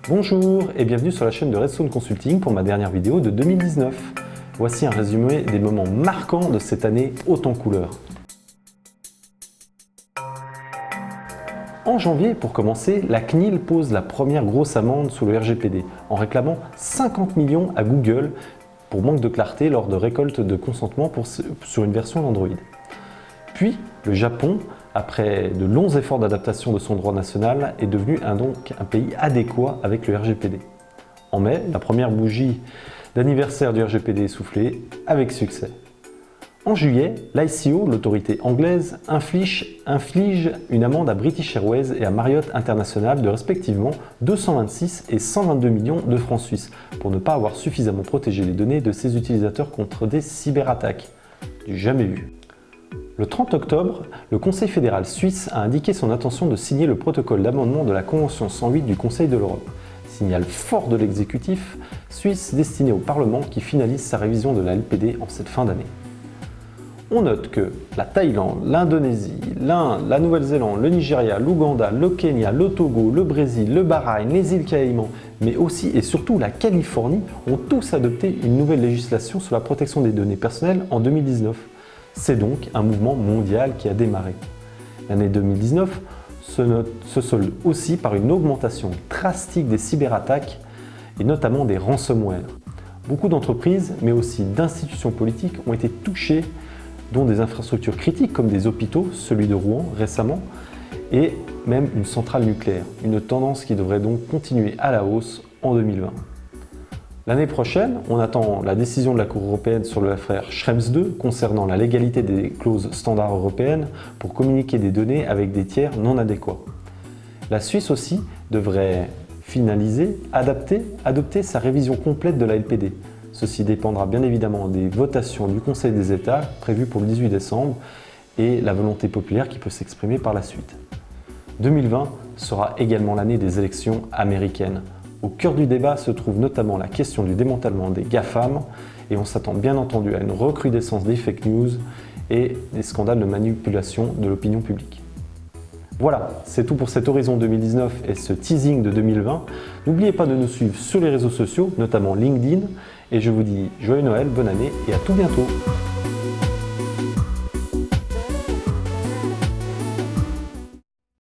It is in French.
Bonjour et bienvenue sur la chaîne de Redstone Consulting pour ma dernière vidéo de 2019. Voici un résumé des moments marquants de cette année haute en couleurs. En janvier, pour commencer, la CNIL pose la première grosse amende sous le RGPD en réclamant 50 millions à Google pour manque de clarté lors de récolte de consentement sur une version d'Android. Puis, le Japon, après de longs efforts d'adaptation de son droit national, est devenu donc un pays adéquat avec le RGPD. En mai, la première bougie d'anniversaire du RGPD est soufflée avec succès. En juillet, l'ICO, l'autorité anglaise, inflige une amende à British Airways et à Marriott International de respectivement 226 et 122 millions de francs suisses pour ne pas avoir suffisamment protégé les données de ses utilisateurs contre des cyberattaques. Du jamais vu. Le 30 octobre, le Conseil fédéral suisse a indiqué son intention de signer le protocole d'amendement de la Convention 108 du Conseil de l'Europe. Signal fort de l'exécutif suisse destiné au Parlement qui finalise sa révision de la LPD en cette fin d'année. On note que la Thaïlande, l'Indonésie, l'Inde, la Nouvelle-Zélande, le Nigeria, l'Ouganda, le Kenya, le Togo, le Brésil, le Bahreïn, les îles Caïmans, mais aussi et surtout la Californie ont tous adopté une nouvelle législation sur la protection des données personnelles en 2019. C'est donc un mouvement mondial qui a démarré. L'année 2019 se solde aussi par une augmentation drastique des cyberattaques et notamment des ransomware. Beaucoup d'entreprises, mais aussi d'institutions politiques ont été touchées, dont des infrastructures critiques comme des hôpitaux, celui de Rouen récemment, et même une centrale nucléaire. Une tendance qui devrait donc continuer à la hausse en 2020. L'année prochaine, on attend la décision de la Cour européenne sur l'affaire Schrems 2 concernant la légalité des clauses standards européennes pour communiquer des données avec des tiers non adéquats. La Suisse aussi devrait adopter sa révision complète de la LPD. Ceci dépendra bien évidemment des votations du Conseil des États prévues pour le 18 décembre et la volonté populaire qui peut s'exprimer par la suite. 2020 sera également l'année des élections américaines. Au cœur du débat se trouve notamment la question du démantèlement des GAFAM et on s'attend bien entendu à une recrudescence des fake news et des scandales de manipulation de l'opinion publique. Voilà, c'est tout pour cet horizon 2019 et ce teasing de 2020. N'oubliez pas de nous suivre sur les réseaux sociaux, notamment LinkedIn, et je vous dis joyeux Noël, bonne année et à tout bientôt.